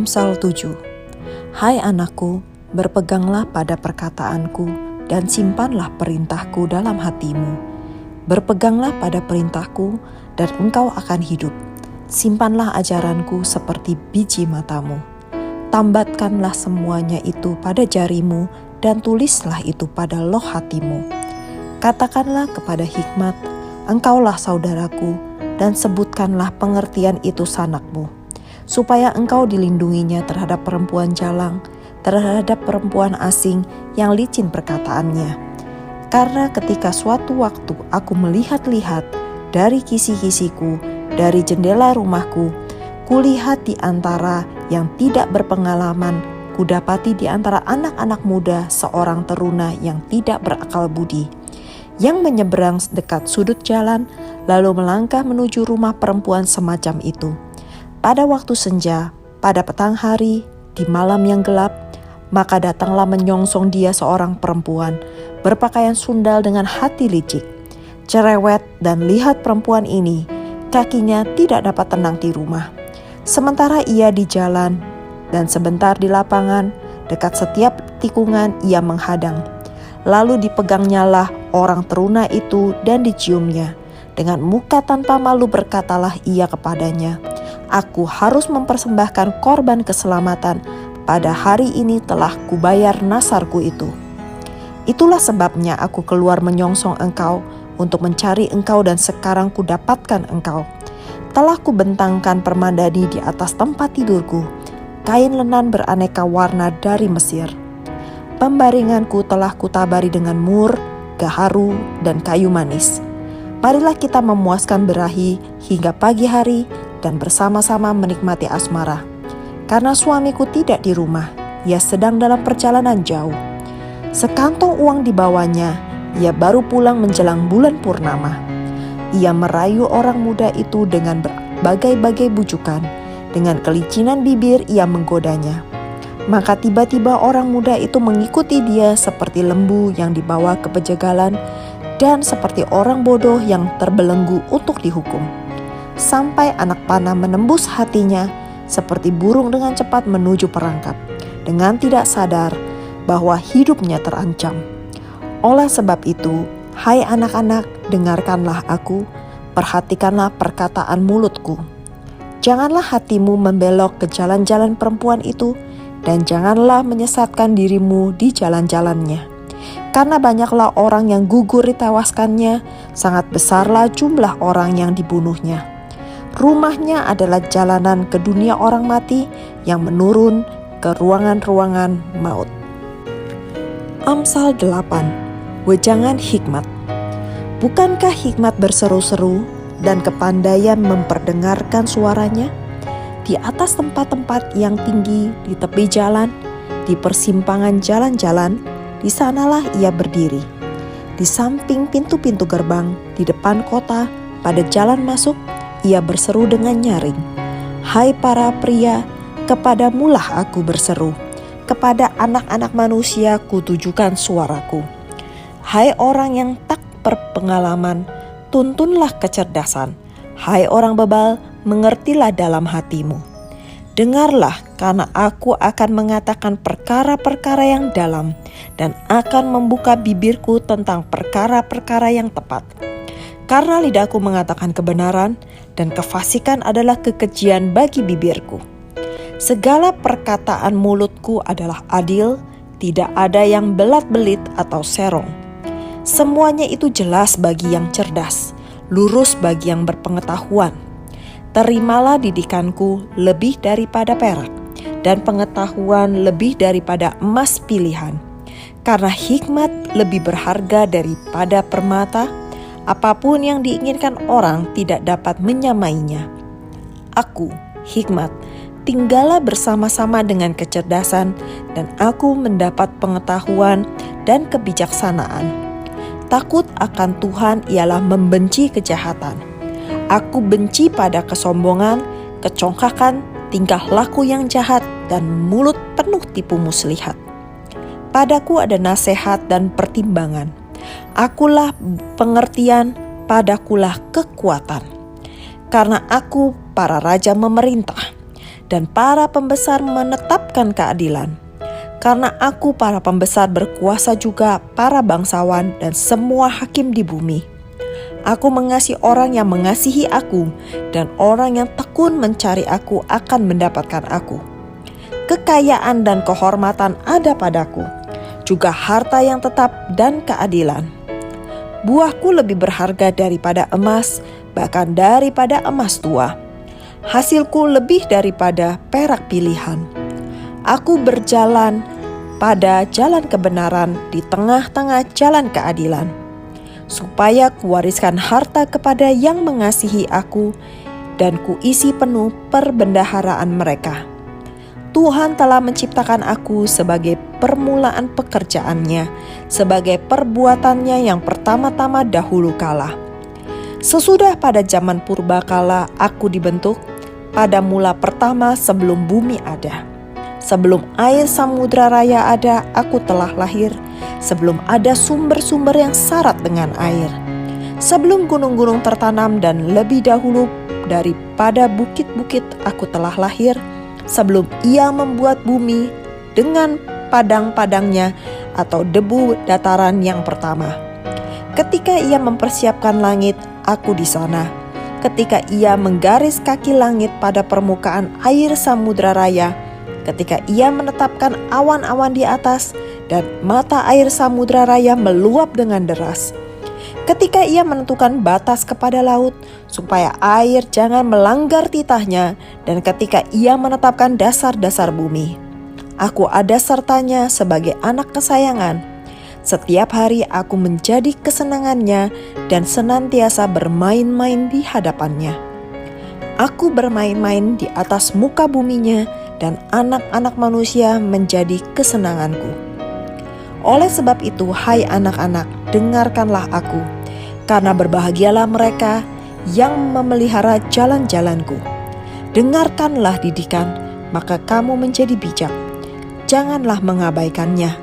Amsal 7. Hai anakku, berpeganglah pada perkataanku dan simpanlah perintahku dalam hatimu. Berpeganglah pada perintahku dan engkau akan hidup. Simpanlah ajaranku seperti biji matamu. Tambatkanlah semuanya itu pada jarimu dan tulislah itu pada loh hatimu. Katakanlah kepada hikmat, engkaulah saudaraku, dan sebutkanlah pengertian itu sanakmu, supaya engkau dilindunginya terhadap perempuan jalang, terhadap perempuan asing yang licin perkataannya. Karena ketika suatu waktu aku melihat-lihat dari kisi-kisiku, dari jendela rumahku, kulihat di antara yang tidak berpengalaman, kudapati di antara anak-anak muda seorang teruna yang tidak berakal budi, yang menyeberang dekat sudut jalan, lalu melangkah menuju rumah perempuan semacam itu. Pada waktu senja, pada petang hari, di malam yang gelap, maka datanglah menyongsong dia seorang perempuan, berpakaian sundal dengan hati licik, cerewet, dan lihat perempuan ini, kakinya tidak dapat tenang di rumah. Sementara ia di jalan, dan sebentar di lapangan, dekat setiap tikungan ia menghadang. Lalu dipegangnyalah orang teruna itu dan diciumnya. Dengan muka tanpa malu berkatalah ia kepadanya, aku harus mempersembahkan korban keselamatan. Pada hari ini telah kubayar nasarku itu. Itulah sebabnya aku keluar menyongsong engkau untuk mencari engkau, dan sekarang kudapatkan engkau. Telah kubentangkan permadani di atas tempat tidurku, kain lenan beraneka warna dari Mesir. Pembaringanku telah kutabari dengan mur, gaharu, dan kayu manis. Marilah kita memuaskan berahi hingga pagi hari dan bersama-sama menikmati asmara. Karena suamiku tidak di rumah, ia sedang dalam perjalanan jauh. Sekantong uang dibawanya, ia baru pulang menjelang bulan purnama. Ia merayu orang muda itu dengan berbagai-bagai bujukan, dengan kelicinan bibir ia menggodanya. Maka tiba-tiba orang muda itu mengikuti dia seperti lembu yang dibawa ke pejagalan, dan seperti orang bodoh yang terbelenggu untuk dihukum. Sampai anak panah menembus hatinya, seperti burung dengan cepat menuju perangkap, dengan tidak sadar bahwa hidupnya terancam. Oleh sebab itu, hai anak-anak, dengarkanlah aku, perhatikanlah perkataan mulutku. Janganlah hatimu membelok ke jalan-jalan perempuan itu, dan janganlah menyesatkan dirimu di jalan-jalannya. Karena banyaklah orang yang gugur ditewaskannya, sangat besarlah jumlah orang yang dibunuhnya. Rumahnya adalah jalanan ke dunia orang mati yang menurun ke ruangan-ruangan maut. Amsal 8. Wejangan hikmat. Bukankah hikmat berseru-seru dan kepandaian memperdengarkan suaranya? Di atas tempat-tempat yang tinggi, di tepi jalan, di persimpangan jalan-jalan, di sanalah ia berdiri. Di samping pintu-pintu gerbang, di depan kota, pada jalan masuk, ia berseru dengan nyaring. Hai para pria, kepadamulah aku berseru. Kepada anak-anak manusia kutujukan suaraku. Hai orang yang tak berpengalaman, tuntunlah kecerdasan. Hai orang bebal, mengertilah dalam hatimu. Dengarlah, karena aku akan mengatakan perkara-perkara yang dalam, dan akan membuka bibirku tentang perkara-perkara yang tepat. Karena lidahku mengatakan kebenaran, dan kefasikan adalah kekejian bagi bibirku. Segala perkataan mulutku adalah adil, tidak ada yang belat-belit atau serong. Semuanya itu jelas bagi yang cerdas, lurus bagi yang berpengetahuan. Terimalah didikanku lebih daripada perak, dan pengetahuan lebih daripada emas pilihan. Karena hikmat lebih berharga daripada permata, apapun yang diinginkan orang tidak dapat menyamainya. Aku, hikmat, tinggallah bersama-sama dengan kecerdasan, dan aku mendapat pengetahuan dan kebijaksanaan. Takut akan Tuhan ialah membenci kejahatan. Aku benci pada kesombongan, kecongkakan, tingkah laku yang jahat, dan mulut penuh tipu muslihat. Padaku ada nasihat dan pertimbangan. Akulah pengertian, padakulah kekuatan. Karena aku para raja memerintah, dan para pembesar menetapkan keadilan. Karena aku, para pembesar, berkuasa juga para bangsawan dan semua hakim di bumi. Aku mengasihi orang yang mengasihi aku, dan orang yang tekun mencari aku akan mendapatkan aku. Kekayaan dan kehormatan ada padaku, juga harta yang tetap dan keadilan. Buahku lebih berharga daripada emas, bahkan daripada emas tua. Hasilku lebih daripada perak pilihan. Aku berjalan pada jalan kebenaran di tengah-tengah jalan keadilan, supaya kuwariskan harta kepada yang mengasihi aku dan kuisi penuh perbendaharaan mereka. Tuhan telah menciptakan aku sebagai permulaan pekerjaannya, sebagai perbuatannya yang pertama-tama dahulu kala. Sesudah pada zaman purbakala aku dibentuk, pada mula pertama sebelum bumi ada. Sebelum air samudra raya ada, aku telah lahir. Sebelum ada sumber-sumber yang syarat dengan air. Sebelum gunung-gunung tertanam dan lebih dahulu daripada bukit-bukit aku telah lahir. Sebelum ia membuat bumi dengan padang-padangnya atau debu dataran yang pertama. Ketika ia mempersiapkan langit, aku di sana. Ketika ia menggaris kaki langit pada permukaan air samudra raya, ketika ia menetapkan awan-awan di atas dan mata air samudra raya meluap dengan deras. Ketika ia menentukan batas kepada laut, supaya air jangan melanggar titahnya, dan ketika ia menetapkan dasar-dasar bumi. Aku ada sertanya sebagai anak kesayangan. Setiap hari aku menjadi kesenangannya dan senantiasa bermain-main di hadapannya. Aku bermain-main di atas muka buminya, dan anak-anak manusia menjadi kesenanganku. Oleh sebab itu, hai anak-anak, dengarkanlah aku, karena berbahagialah mereka yang memelihara jalan-jalanku. Dengarkanlah didikan, maka kamu menjadi bijak. Janganlah mengabaikannya.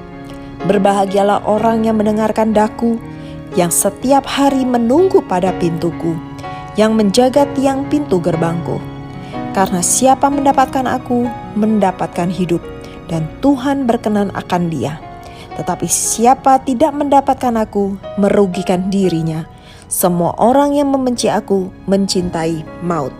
Berbahagialah orang yang mendengarkan daku, yang setiap hari menunggu pada pintuku, yang menjaga tiang pintu gerbangku. Karena siapa mendapatkan aku, mendapatkan hidup, dan Tuhan berkenan akan dia. Tetapi siapa tidak mendapatkan aku, merugikan dirinya. Semua orang yang membenci aku mencintai maut.